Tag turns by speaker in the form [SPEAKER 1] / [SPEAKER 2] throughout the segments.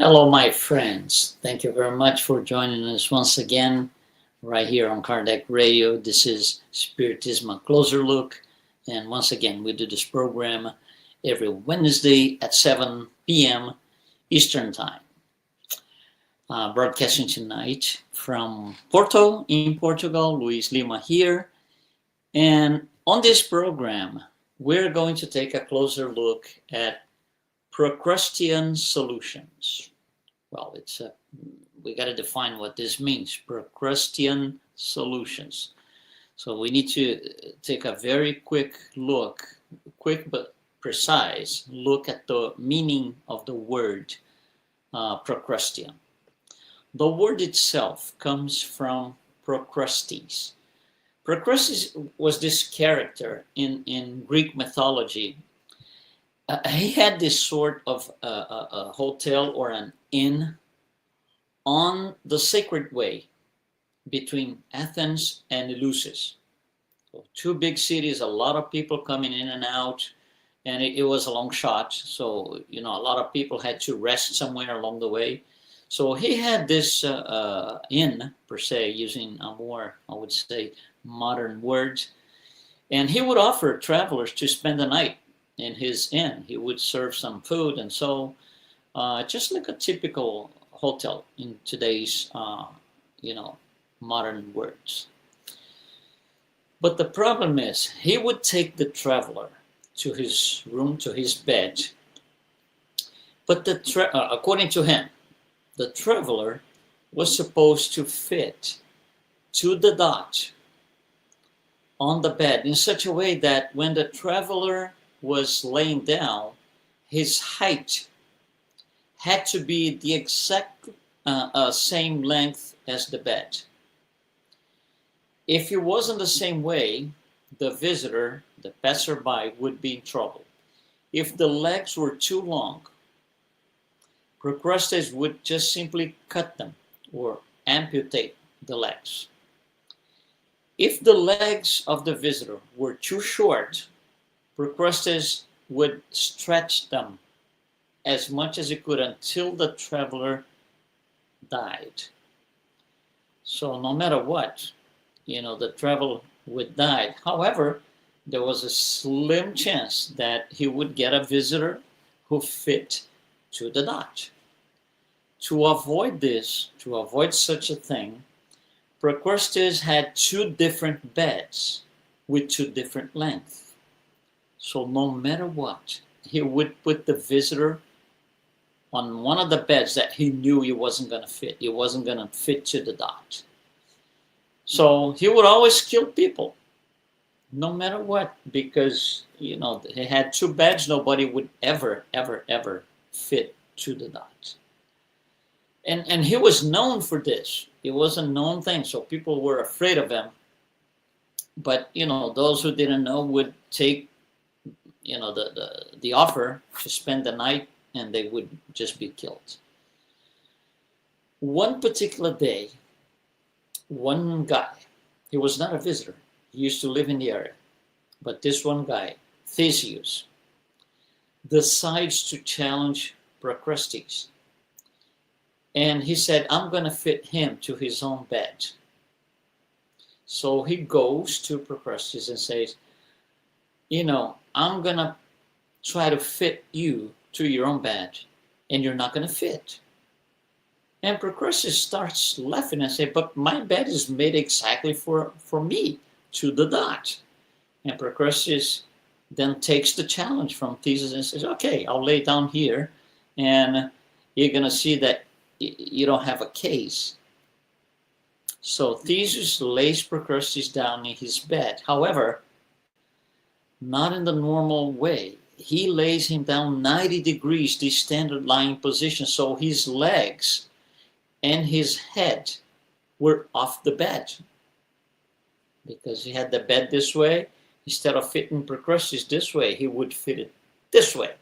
[SPEAKER 1] Hello, my friends. Thank you very much for joining us once again right here on Kardec Radio. This is Spiritism, a closer look. And once again, we do this program every Wednesday at 7 p.m. Eastern Time. Broadcasting tonight from Porto in Portugal, Luiz Lima here. And on this program, we're going to take a closer look at Procrustean solutions. Well, we got to define what this means, Procrustean solutions. So we need to take a very quick but precise look at the meaning of the word Procrustean. The word itself comes from Procrustes. Procrustes was this character in Greek mythology. He had this sort of a hotel or an inn on the sacred way between Athens and Eleusis. So two big cities, a lot of people coming in and out, and it was a long shot. So, a lot of people had to rest somewhere along the way. So he had this inn, per se, using a more, I would say, modern word. And he would offer travelers to spend the night in his inn. He would serve some food, and so just like a typical hotel in today's modern words. But the problem is, he would take the traveler to his room, to his bed, but according to him, the traveler was supposed to fit to the dot on the bed in such a way that when the traveler was laying down, his height had to be the exact same length as the bed. If it wasn't the same way, the visitor, the passerby, would be in trouble. If the legs were too long, Procrustes would just simply cut them or amputate the legs. If the legs of the visitor were too short, Procrustes would stretch them as much as he could until the traveler died. So no matter what, the traveler would die. However, there was a slim chance that he would get a visitor who fit to the dot. To avoid this, to avoid such a thing, Procrustes had two different beds with two different lengths. So no matter what, he would put the visitor on one of the beds that he knew he wasn't going to fit. He wasn't going to fit to the dot. So he would always kill people, no matter what, because, he had two beds. Nobody would ever fit to the dot. And he was known for this. It was a known thing, so people were afraid of him. But, those who didn't know would take, the offer to spend the night, and they would just be killed. One particular day, one guy, he was not a visitor. He used to live in the area. But this one guy, Theseus, decides to challenge Procrustes. And he said, I'm going to fit him to his own bed. So he goes to Procrustes and says, I'm going to try to fit you to your own bed, and you're not going to fit. And Procrustes starts laughing and says, but my bed is made exactly for me, to the dot. And Procrustes then takes the challenge from Theseus and says, okay, I'll lay down here, and you're going to see that you don't have a case. So Theseus lays Procrustes down in his bed. However, not in the normal way. He lays him down 90 degrees, the standard lying position, so his legs and his head were off the bed. Because he had the bed this way, instead of fitting Procrustes this way, he would fit it this way.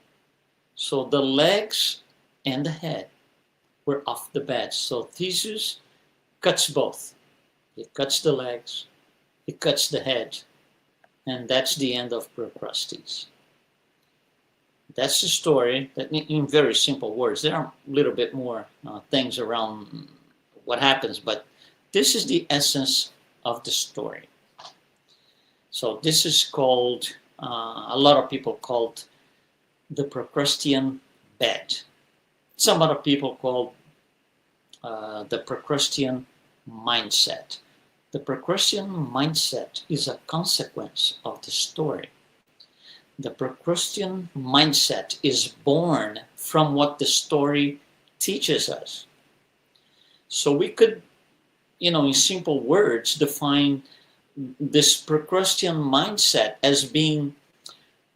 [SPEAKER 1] So the legs and the head were off the bed. So Theseus cuts both. He cuts the legs, he cuts the head, and that's the end of Procrustes. That's the story, that in very simple words. There are a little bit more things around what happens, but this is the essence of the story. So this is called, a lot of people called the Procrustean bed. Some other people call the Procrustean mindset. The Procrustean mindset is a consequence of the story. The Procrustean mindset is born from what the story teaches us. So we could, in simple words, define this Procrustean mindset as being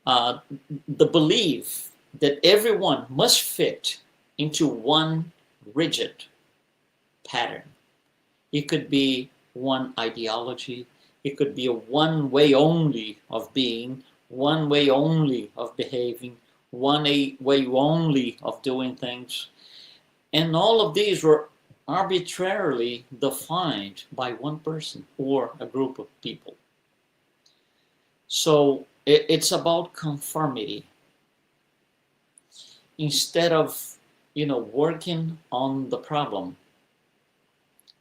[SPEAKER 1] the belief that everyone must fit into one rigid pattern. It could be one ideology. It could be a one way only of being, one way only of behaving, one way only of doing things. And all of these were arbitrarily defined by one person or a group of people. So it's about conformity. Instead of, working on the problem,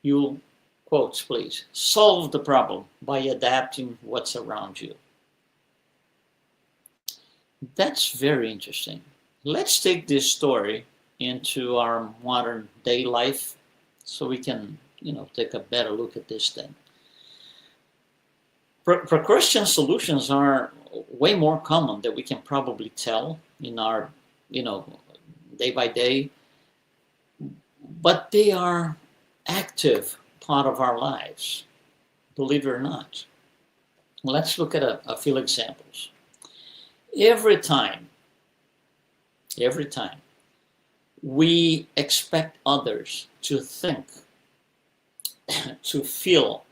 [SPEAKER 1] you, quotes please, solve the problem by adapting what's around you. That's very interesting. Let's take this story into our modern day life so we can, take a better look at this thing. Procrustean solutions are way more common than we can probably tell in our, day by day, but they are active part of our lives, believe it or not. Let's look at a few examples. Every time we expect others to think, to feel,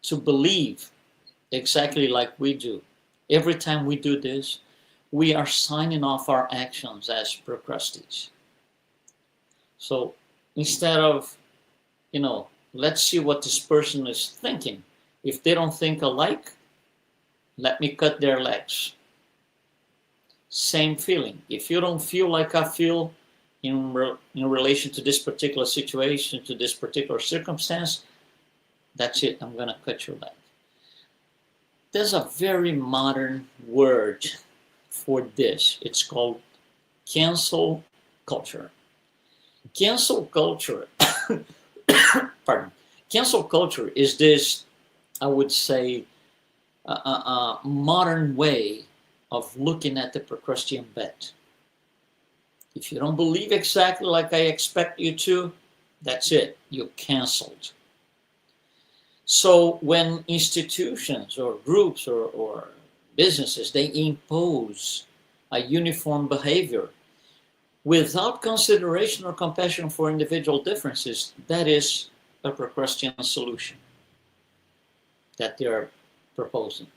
[SPEAKER 1] to believe exactly like we do. Every time we do this, we are signing off our actions as procrastinates. So instead of, let's see what this person is thinking. If they don't think alike, let me cut their legs. Same feeling. If you don't feel like I feel in relation to this particular situation, to this particular circumstance, that's it. I'm going to cut your leg. There's a very modern word for this. It's called cancel culture. Cancel culture, pardon. Cancel culture is this, I would say, modern way of looking at the Procrustean bed. If you don't believe exactly like I expect you to, that's it. You're canceled. So when institutions or groups or businesses, they impose a uniform behavior without consideration or compassion for individual differences, that is a Procrustean solution that they are proposing.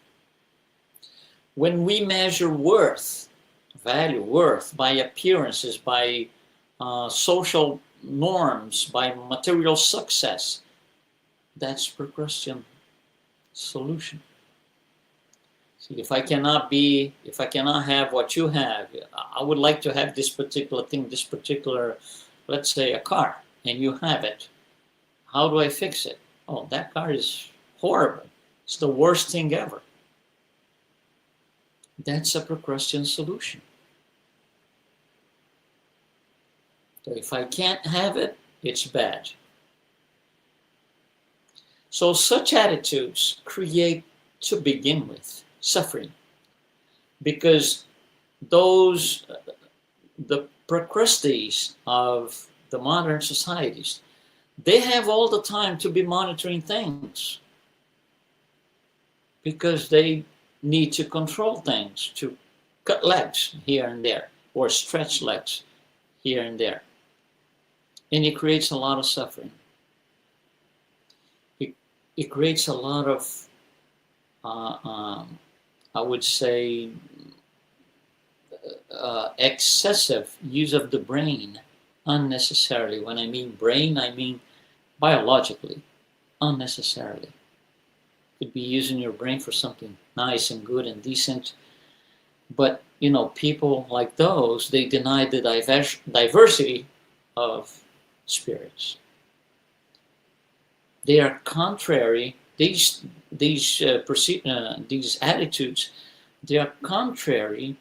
[SPEAKER 1] When we measure worth, worth by appearances, by social norms, by material success, that's Procrustean solution. See, if I cannot have what you have, I would like to have this particular thing, this particular, let's say a car, and you have it. How do I fix it? Oh, that car is horrible. It's the worst thing ever. That's a Procrustean solution. So if I can't have it, it's bad. So such attitudes create, to begin with, suffering, because the Procrusteans of the modern societies, they have all the time to be monitoring things because they need to control things, to cut legs here and there or stretch legs here and there. And it creates a lot of suffering. It creates a lot of, I would say, excessive use of the brain unnecessarily. When I mean brain, I mean biologically, unnecessarily. You could be using your brain for something nice and good and decent, but people like those, they deny the diversity of spirits. They are contrary. These attitudes, they are contrary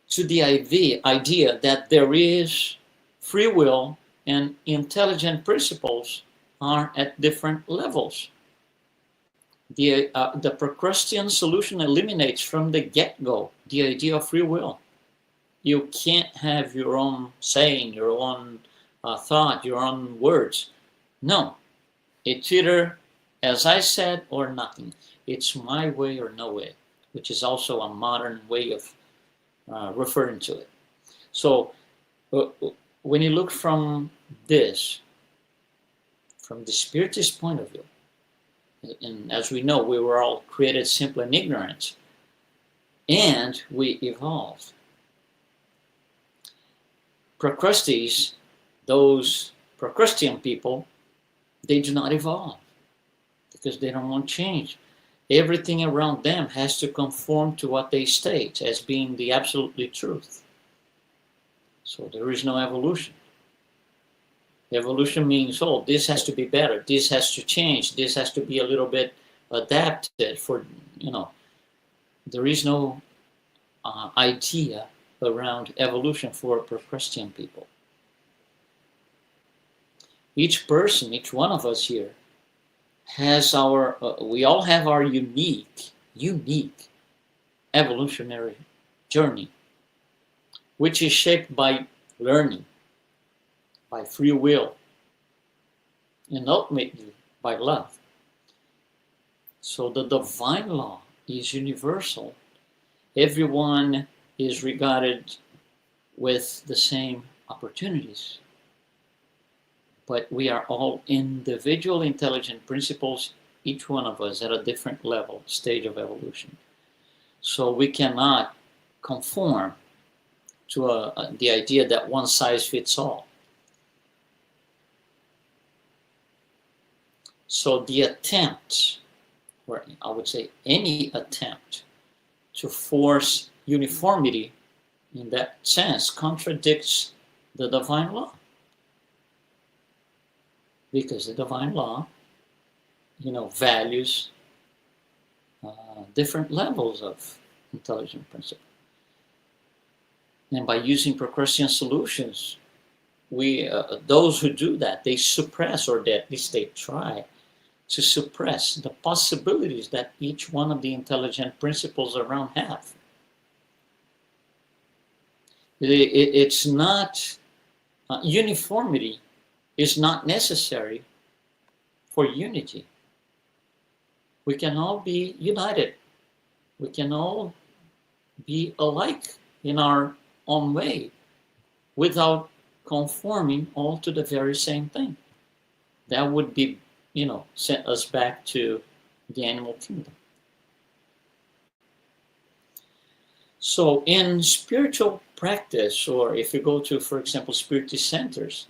[SPEAKER 1] to the idea that there is free will and intelligent principles are at different levels. The Procrustean solution eliminates from the get-go the idea of free will. You can't have your own saying, your own thought, your own words. No, it's either as I said or nothing. It's my way or no way, which is also a modern way of referring to it. So when you look from this, from the Spiritist point of view, and as we know, we were all created simple and ignorant, and we evolved. Procrustes, those Procrustean people, they do not evolve because they don't want change. Everything around them has to conform to what they state as being the absolute truth. So there is no evolution. Evolution means, oh, this has to be better, this has to change, this has to be a little bit adapted for, there is no idea around evolution for Procrustean people. Each person, each one of us here, has we all have our unique evolutionary journey, which is shaped by learning, by free will, and ultimately by love. So the divine law is universal. Everyone is regarded with the same opportunities. But we are all individual intelligent principles, each one of us at a different level, stage of evolution. So we cannot conform to the idea that one size fits all. So the attempt, or I would say any attempt, to force uniformity in that sense contradicts the divine law. Because the divine law, values different levels of intelligent principle. And by using Procrustean solutions, those who do that, they suppress, or at least they try to suppress the possibilities that each one of the intelligent principles around have. It's not, uniformity is not necessary for unity. We can all be united. We can all be alike in our own way without conforming all to the very same thing. That would be, sent us back to the animal kingdom. So in spiritual practice, or if you go to, for example, Spiritist centers,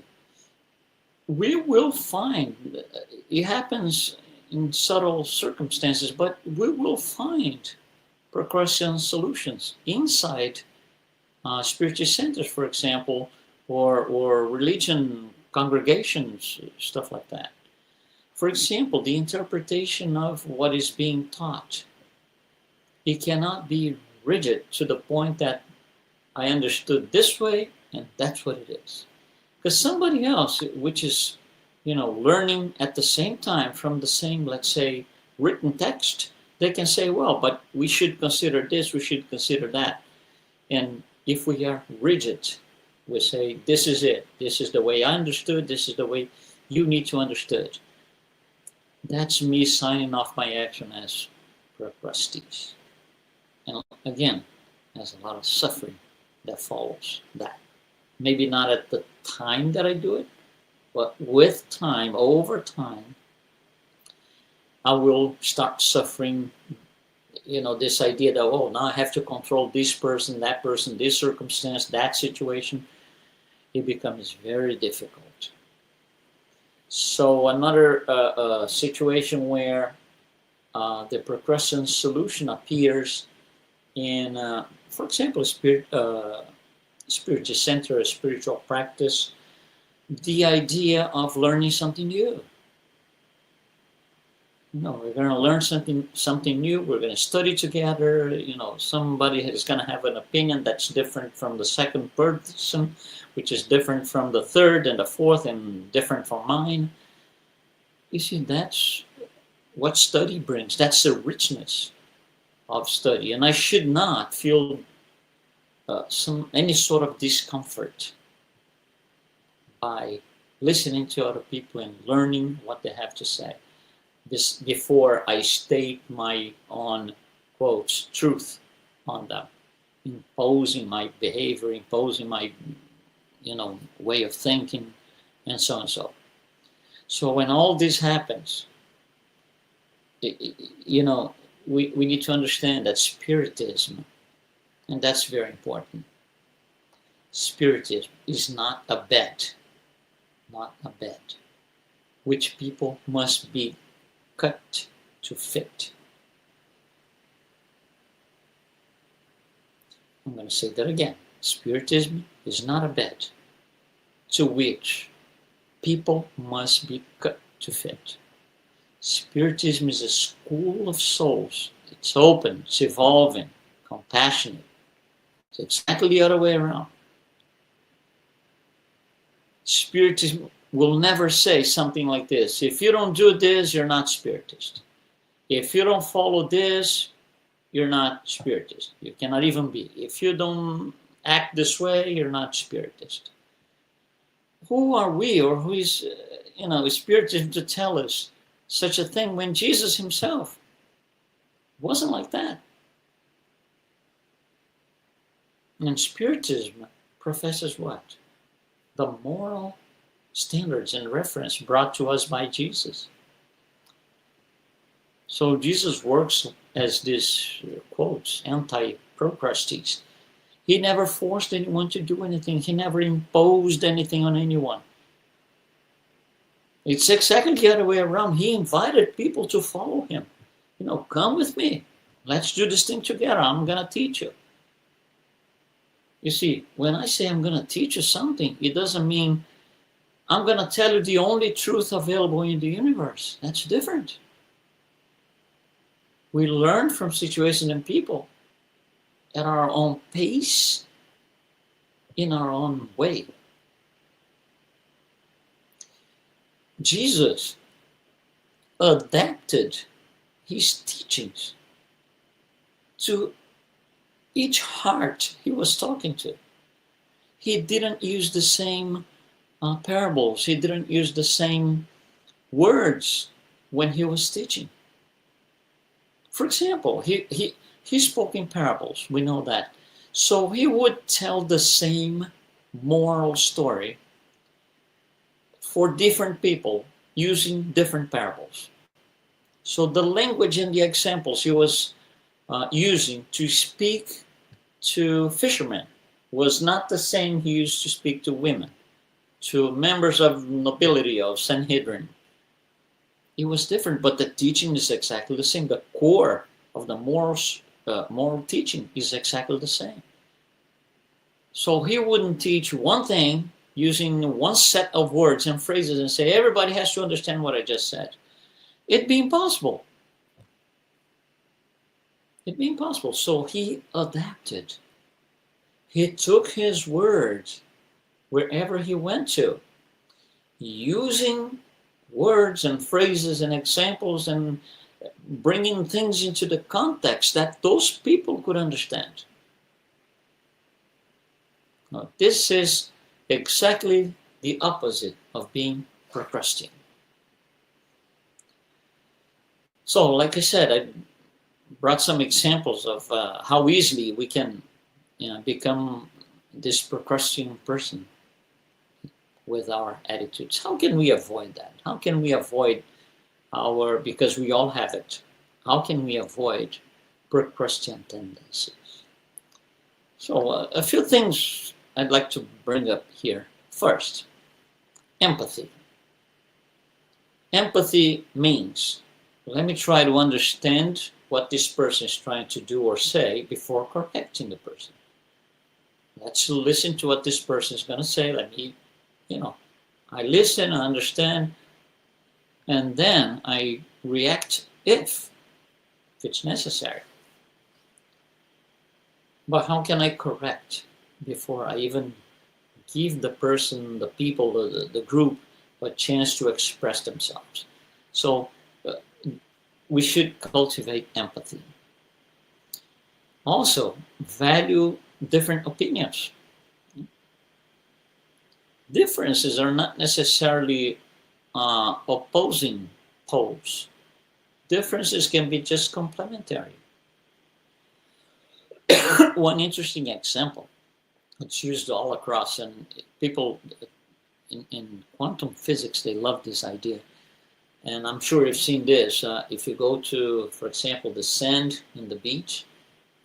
[SPEAKER 1] we will find, it happens in subtle circumstances, but we will find Procrustean solutions inside Spiritist centers, for example, or religion congregations, stuff like that. For example, the interpretation of what is being taught. It cannot be rigid to the point that I understood this way and that's what it is. Because somebody else, which is, learning at the same time from the same, let's say, written text, they can say, well, but we should consider this, we should consider that. And if we are rigid, we say, this is it, this is the way I understood, this is the way you need to understand. That's me signing off my action as Procrustean. And again, there's a lot of suffering that follows that. Maybe not at the time that I do it, but with time, over time, I will start suffering, this idea that, oh, now I have to control this person, this circumstance, that situation. It becomes very difficult. So another situation where the Procrustean solution appears in for example, Spiritist center, a spiritual practice, the idea of learning something new. We're going to learn something new. We're going to study together. Somebody is going to have an opinion that's different from the second person, which is different from the third and the fourth, and different from mine. You see, that's what study brings. That's the richness of study, and I should not feel any sort of discomfort by listening to other people and learning what they have to say. This before I state my own, quotes, truth on them, imposing my behavior, imposing my, way of thinking, and so on and so. So when all this happens, we need to understand that Spiritism, and that's very important, Spiritism is not a bed, which people must be cut to fit. I'm going to say that again. Spiritism is not a bed to which people must be cut to fit. Spiritism is a school of souls. It's open, it's evolving, compassionate. It's exactly the other way around. Spiritism will never say something like this: if you don't do this, you're not Spiritist. If you don't follow this, you're not Spiritist. You cannot even be. If you don't act this way, you're not Spiritist. Who are we, or who is, Spiritism to tell us such a thing when Jesus himself wasn't like that? And Spiritism professes what? The moral standards and reference brought to us by Jesus. So Jesus works as this, quotes, anti-Procrustean. He never forced anyone to do anything. He never imposed anything on anyone. It's exactly the other way around. He invited people to follow him. Come with me. Let's do this thing together. I'm going to teach you. You see, when I say I'm going to teach you something, it doesn't mean I'm going to tell you the only truth available in the universe. That's different. We learn from situations and people at our own pace, in our own way. Jesus adapted his teachings to each heart he was talking to. He didn't use the same parables. He didn't use the same words when he was teaching. For example, he spoke in parables. We know that. So he would tell the same moral story for different people using different parables. So the language and the examples he was using to speak to fishermen was not the same he used to speak to women, to members of nobility, of Sanhedrin. It was different, but the teaching is exactly the same. The core of the moral teaching is exactly the same. So he wouldn't teach one thing using one set of words and phrases and say, everybody has to understand what I just said. It'd be impossible. It'd be impossible. So he adapted. He took his words wherever he went to, using words and phrases and examples and bringing things into the context that those people could understand. Now, this is exactly the opposite of being Procrustean. So, like I said, I brought some examples of how easily we can become this Procrustean person with our attitudes. How can we avoid that? How can we avoid because we all have it, how can we avoid Procrustean tendencies? So a few things I'd like to bring up here. First, empathy. Empathy means, let me try to understand what this person is trying to do or say before correcting the person. Let's listen to what this person is going to say. Let me, I listen, I understand, and then I react if it's necessary. But how can I correct before I even give the person, the people, the group, a chance to express themselves? So we should cultivate empathy. Also, value different opinions. Differences are not necessarily opposing poles. Differences can be just complementary. One interesting example, it's used all across, and people in quantum physics, they love this idea. And I'm sure you've seen this. If you go to, for example, the sand in the beach,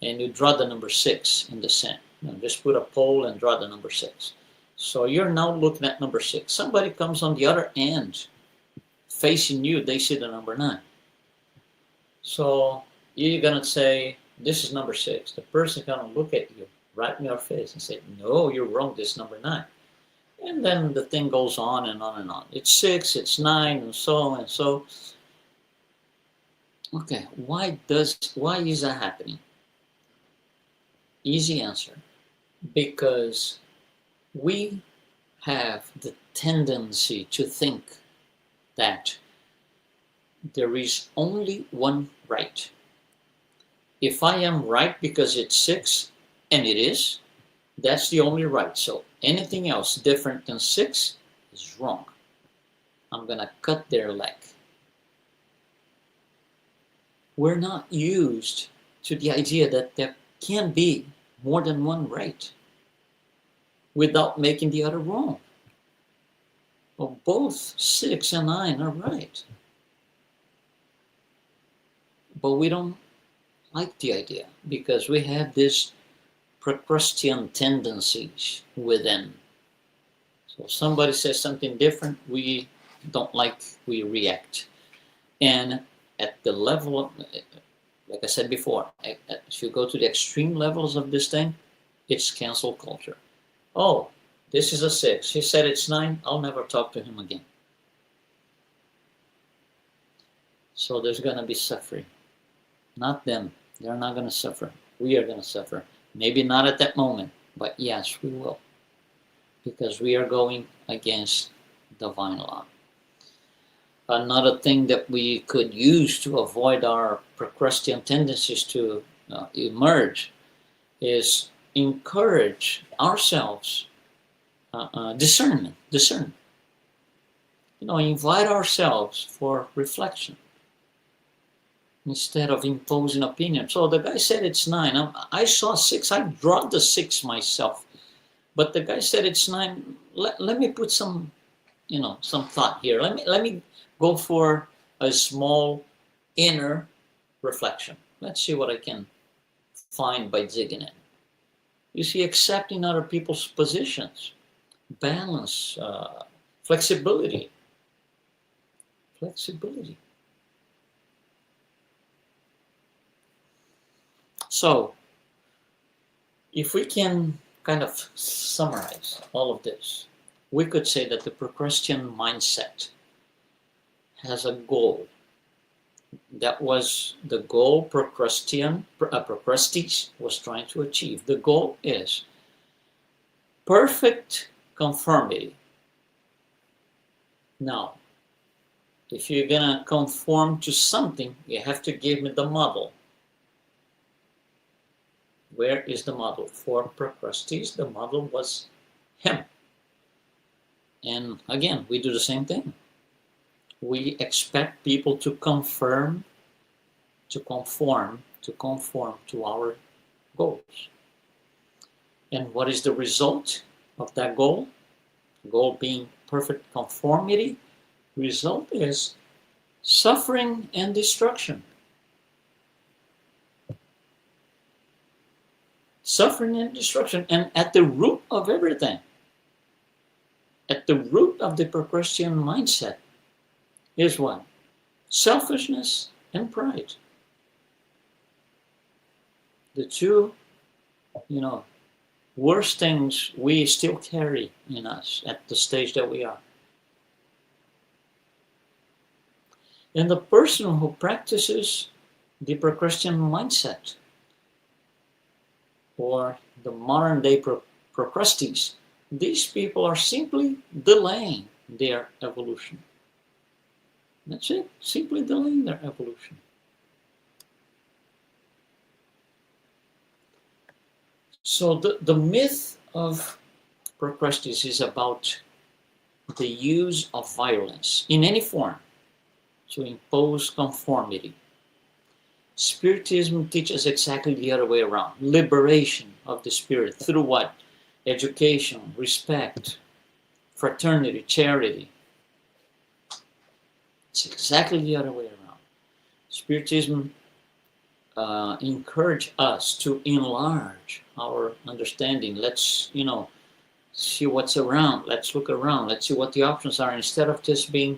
[SPEAKER 1] and you draw the number 6 in the sand. Just put a pole and draw the number 6. So you're now looking at number 6. Somebody comes on the other end, facing you, they see the number 9. So you're going to say, this is number 6. The person going to look at you right in your face and say, no, you're wrong, this is number 9. And then the thing goes on and on and on. It's 6, it's 9, and so and so. Okay, why is that happening? Easy answer. Because we have the tendency to think that there is only one right. If I am right because it's 6, and it is, that's the only right. So anything else different than 6 is wrong. I'm going to cut their leg. We're not used to the idea that there can be more than one right without making the other wrong. Well, both 6 and 9 are right. But we don't like the idea because we have this Procrustean tendencies within. So if somebody says something different, we don't like, we react. And at the level of, like I said before, if you go to the extreme levels of this thing, it's cancel culture. Oh, this is a 6. He said it's 9. I'll never talk to him again. So there's going to be suffering. Not them. They're not going to suffer. We are going to suffer. Maybe not at that moment, but yes, we will. Because we are going against divine law. Another thing that we could use to avoid our Procrustean tendencies to emerge is encourage ourselves discernment. Invite ourselves for reflection instead of imposing opinion. So the guy said it's 9. I saw 6. I draw the 6 myself, but the guy said it's 9. Let me put some thought here. Let me go for a small inner reflection. Let's see what I can find by digging in. You see, accepting other people's positions, balance, flexibility. So, if we can kind of summarize all of this, we could say that the Procrustean mindset has a goal. That was the goal Procrustes was trying to achieve. The goal is perfect conformity. Now, if you're going to conform to something, you have to give me the model. Where is the model? For Procrustes, the model was him. And again, we do the same thing. We expect people to conform to our goals. And what is the result of that goal? Goal being perfect conformity. Result is suffering and destruction. Suffering and destruction. And at the root of everything, at the root of the Procrustean mindset is what? Selfishness and pride. The two, worst things we still carry in us at the stage that we are. And the person who practices the Procrustean mindset, or the modern day Procrustes, these people are simply delaying their evolution. That's it, simply delaying their evolution. So the myth of Procrustes is about the use of violence in any form to impose conformity. Spiritism teaches exactly the other way around. Liberation of the spirit through what? Education, respect, fraternity, charity. It's exactly the other way around. Spiritism encourage us to enlarge our understanding. Let's, see what's around. Let's look around. Let's see what the options are, instead of just being,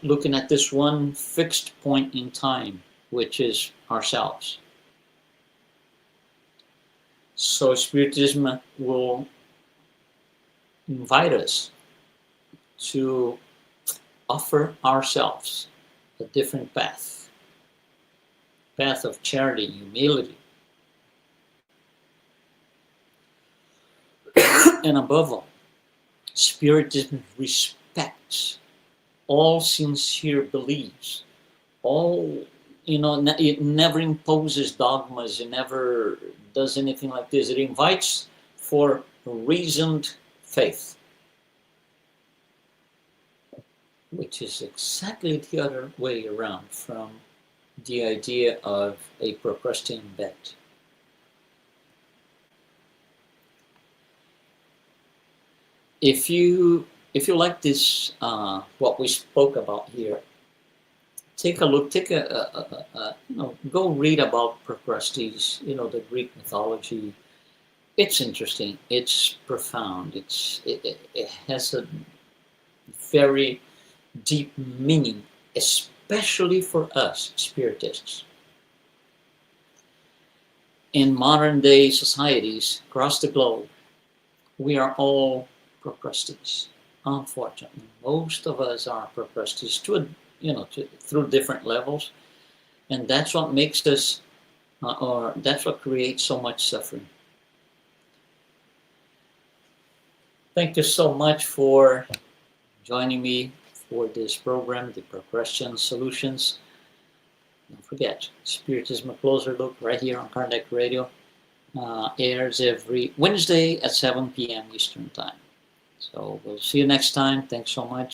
[SPEAKER 1] looking at this one fixed point in time, which is ourselves. So Spiritism will invite us to offer ourselves a different path of charity, humility, and above all, Spiritism respects all sincere beliefs, all, it never imposes dogmas, it never does anything like this. It invites for reasoned faith, which is exactly the other way around from the idea of a Procrustean bet. If you like this, what we spoke about here, take a look. Go read about Procrustes. The Greek mythology. It's interesting. It's profound. It has a very deep meaning, especially for us Spiritists. In modern day societies across the globe, we are all Procrustes. Unfortunately, most of us are Procrustes through different levels, and that's what makes us, or that's what creates so much suffering. Thank you so much for joining me for this program, the Procrustean Solutions. Don't forget, Spiritism, a closer look, right here on Kardec Radio, airs every Wednesday at 7 p.m. Eastern Time. So we'll see you next time. Thanks so much.